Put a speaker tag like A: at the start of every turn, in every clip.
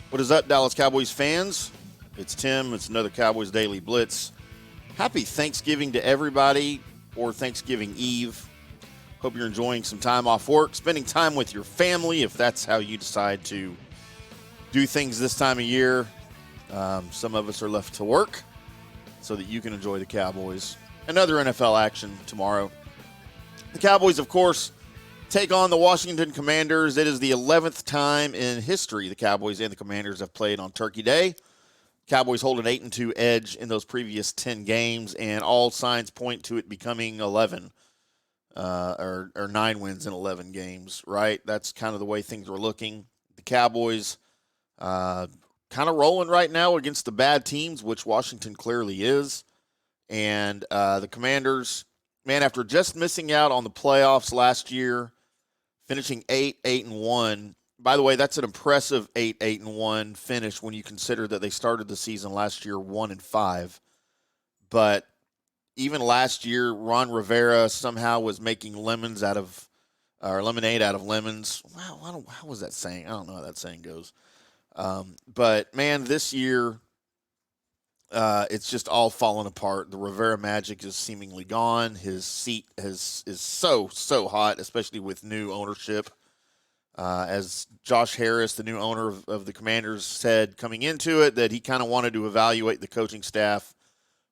A: What is up, Dallas Cowboys fans? It's Tim. It's another Cowboys Daily Blitz. Happy Thanksgiving to everybody, or Thanksgiving Eve. Hope you're enjoying some time off work, spending time with your family, if that's how you decide to do things this time of year. Some of us are left to work so that you can enjoy the Cowboys. Another NFL action tomorrow. The Cowboys, of course, take on the Washington Commanders. It is the 11th time in history the Cowboys and the Commanders have played on Turkey Day. Cowboys hold an 8-2 edge in those previous 10 games, and all signs point to it becoming 11 or 9 wins in 11 games, right? That's kind of the way things are looking. The Cowboys kind of rolling right now against the bad teams, which Washington clearly is. And the Commanders, man, after just missing out on the playoffs last year, finishing 8-1. By the way, that's an impressive 8-1 finish when you consider that they started the season last year 1-5. But even last year, Ron Rivera somehow was making lemonade out of lemons. Wow, how was that saying? I don't know how that saying goes. But man, this year, it's just all falling apart. The Rivera magic is seemingly gone. His seat is so hot, especially with new ownership. As Josh Harris, the new owner of the Commanders, said coming into it, that he kind of wanted to evaluate the coaching staff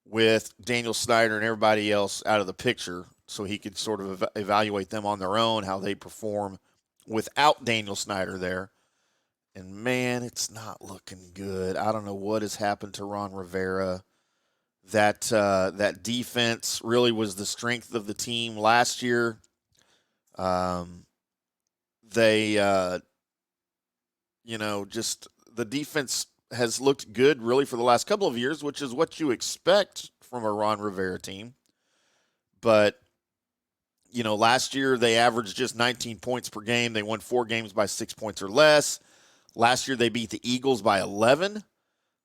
A: with Daniel Snyder and everybody else out of the picture so he could sort of evaluate them on their own, how they perform without Daniel Snyder there. And, man, it's not looking good. I don't know what has happened to Ron Rivera. That defense really was the strength of the team last year. Just the defense has looked good really for the last couple of years, which is what you expect from a Ron Rivera team. But, last year they averaged just 19 points per game. They won 4 games by 6 points or less. Last year they beat the Eagles by 11,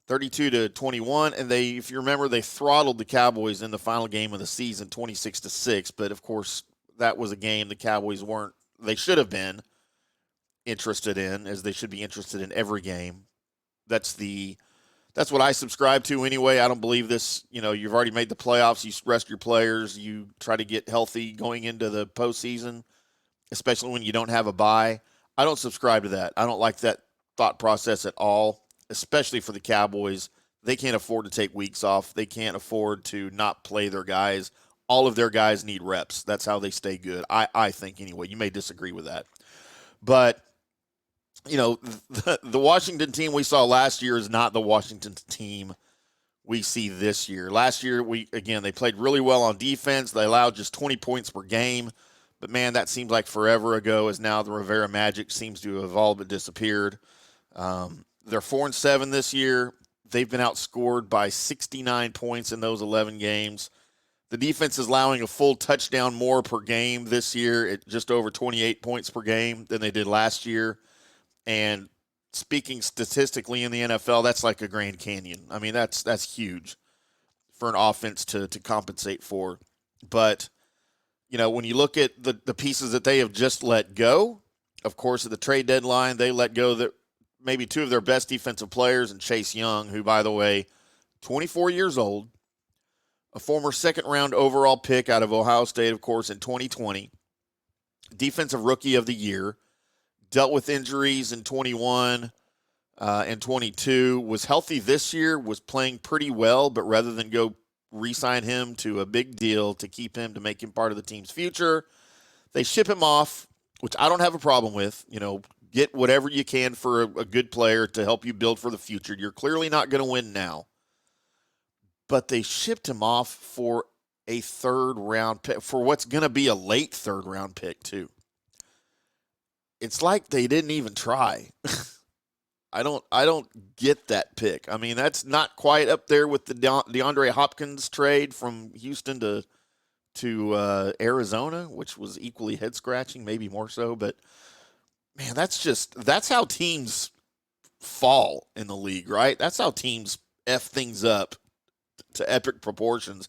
A: 32-21, and if you remember, they throttled the Cowboys in the final game of the season, 26-6. But of course, that was a game the Cowboys they should have been interested in, as they should be interested in every game. That's what I subscribe to anyway. I don't believe this. You've already made the playoffs. You rest your players. You try to get healthy going into the postseason, especially when you don't have a bye. I don't subscribe to that. I don't like that thought process at all, especially for the Cowboys. They can't afford to take weeks off. They can't afford to not play their guys. All of their guys need reps. That's how they stay good, I think anyway. You may disagree with that. But, the Washington team we saw last year is not the Washington team we see this year. Last year, they played really well on defense. They allowed just 20 points per game. But, man, that seems like forever ago, as now the Rivera magic seems to have all but disappeared. They're 4-7 this year. They've been outscored by 69 points in those 11 games. The defense is allowing a full touchdown more per game this year at just over 28 points per game than they did last year. And speaking statistically in the NFL, that's like a Grand Canyon. I mean, that's huge for an offense to compensate for. But, when you look at the pieces that they have just let go, of course, at the trade deadline, they let go maybe 2 of their best defensive players, and Chase Young, who, by the way, 24 years old, a former second-round overall pick out of Ohio State, of course, in 2020, Defensive Rookie of the Year, dealt with injuries in 21 and 22, was healthy this year, was playing pretty well, but rather than go re-sign him to a big deal to keep him, to make him part of the team's future, they ship him off, which I don't have a problem with. Get whatever you can for a good player to help you build for the future. You're clearly not going to win now. But they shipped him off for a 3rd-round pick, for what's going to be a late 3rd-round pick, too. It's like they didn't even try. I don't get that pick. I mean, that's not quite up there with the DeAndre Hopkins trade from Houston to Arizona, which was equally head-scratching, maybe more so. But, man, that's how teams fall in the league, right? That's how teams F things up to epic proportions.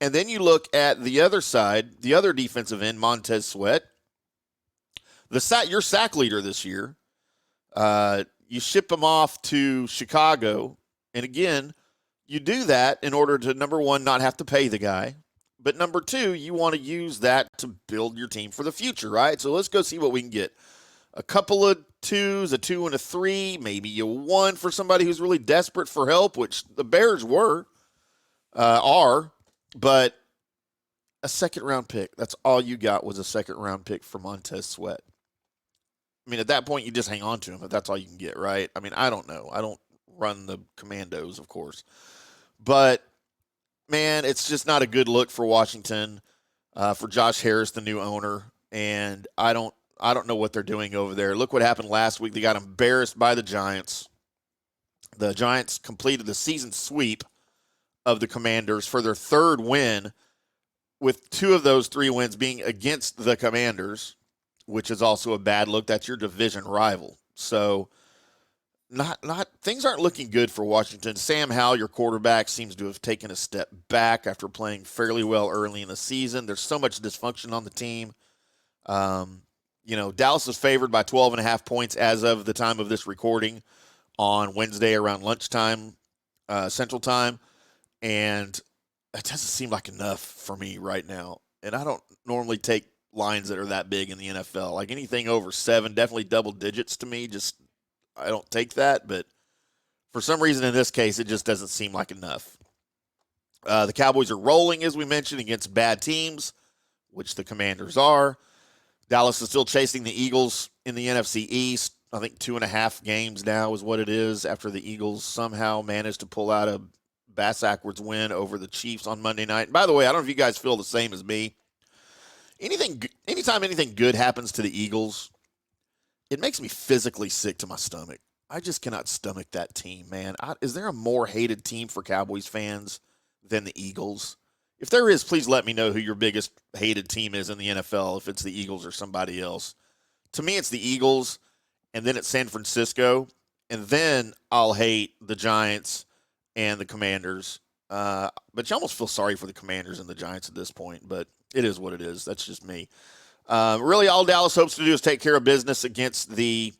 A: And then you look at the other side, the other defensive end, Montez Sweat, your sack leader this year. you ship him off to Chicago. And again, you do that in order to, number one, not have to pay the guy. But number two, you want to use that to build your team for the future, right? So let's go see what we can get. A couple of twos, a 2 and a 3, maybe a 1 for somebody who's really desperate for help, which the Bears are. But a second-round pick, that's all you got was a second-round pick for Montez Sweat. I mean, at that point, you just hang on to him if that's all you can get, right? I mean, I don't know. I don't run the Commandos, of course. But, man, it's just not a good look for Washington, for Josh Harris, the new owner. And I don't know what they're doing over there. Look what happened last week. They got embarrassed by the Giants. The Giants completed the season sweep of the Commanders for their third win, with 2 of those 3 wins being against the Commanders, which is also a bad look. That's your division rival. So things aren't looking good for Washington. Sam Howell, your quarterback, seems to have taken a step back after playing fairly well early in the season. There's so much dysfunction on the team. Dallas is favored by 12.5 points as of the time of this recording on Wednesday around lunchtime, Central Time. And it doesn't seem like enough for me right now. And I don't normally take lines that are that big in the NFL. Like anything over 7, definitely double digits to me. I don't take that. But for some reason in this case, it just doesn't seem like enough. The Cowboys are rolling, as we mentioned, against bad teams, which the Commanders are. Dallas is still chasing the Eagles in the NFC East. I think 2.5 games now is what it is after the Eagles somehow managed to pull out a bass-backwards win over the Chiefs on Monday night. And by the way, I don't know if you guys feel the same as me. Anytime anything good happens to the Eagles, it makes me physically sick to my stomach. I just cannot stomach that team, man. Is there a more hated team for Cowboys fans than the Eagles? If there is, please let me know who your biggest hated team is in the NFL, if it's the Eagles or somebody else. To me, it's the Eagles, and then it's San Francisco, and then I'll hate the Giants and the Commanders. But you almost feel sorry for the Commanders and the Giants at this point, but it is what it is. That's just me. Really, all Dallas hopes to do is take care of business against the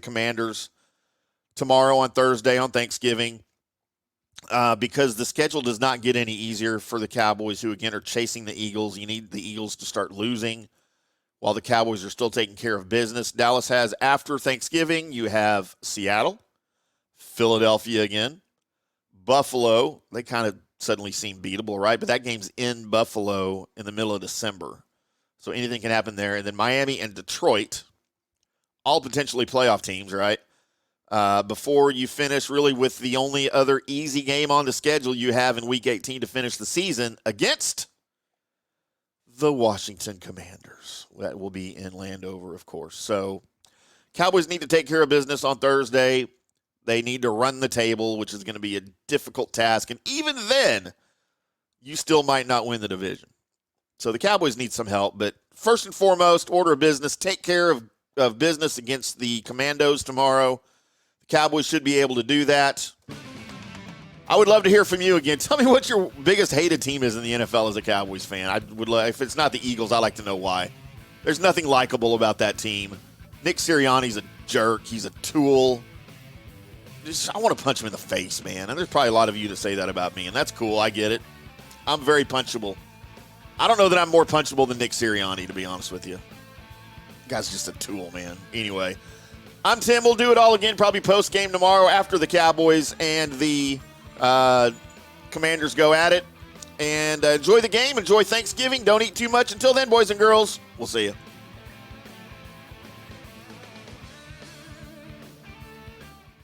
A: Commanders tomorrow on Thursday on Thanksgiving, because the schedule does not get any easier for the Cowboys, who, again, are chasing the Eagles. You need the Eagles to start losing while the Cowboys are still taking care of business. Dallas has, after Thanksgiving, you have Seattle, Philadelphia again, Buffalo. They kind of suddenly seem beatable, right? But that game's in Buffalo in the middle of December. So anything can happen there. And then Miami and Detroit, all potentially playoff teams, right? Before you finish really with the only other easy game on the schedule you have in Week 18 to finish the season against the Washington Commanders. That will be in Landover, of course. So Cowboys need to take care of business on Thursday. They need to run the table, which is going to be a difficult task. And even then, you still might not win the division. So the Cowboys need some help. But first and foremost, order of business, take care of business against the Commandos tomorrow. The Cowboys should be able to do that. I would love to hear from you again. Tell me what your biggest hated team is in the NFL as a Cowboys fan. I would if it's not the Eagles, I'd like to know why. There's nothing likable about that team. Nick Sirianni's a jerk. He's a tool. I want to punch him in the face, man. And there's probably a lot of you that say that about me, and that's cool. I get it. I'm very punchable. I don't know that I'm more punchable than Nick Sirianni, to be honest with you. The guy's just a tool, man. Anyway, I'm Tim. We'll do it all again probably post-game tomorrow after the Cowboys and the Commanders go at it. And enjoy the game. Enjoy Thanksgiving. Don't eat too much. Until then, boys and girls, we'll see you.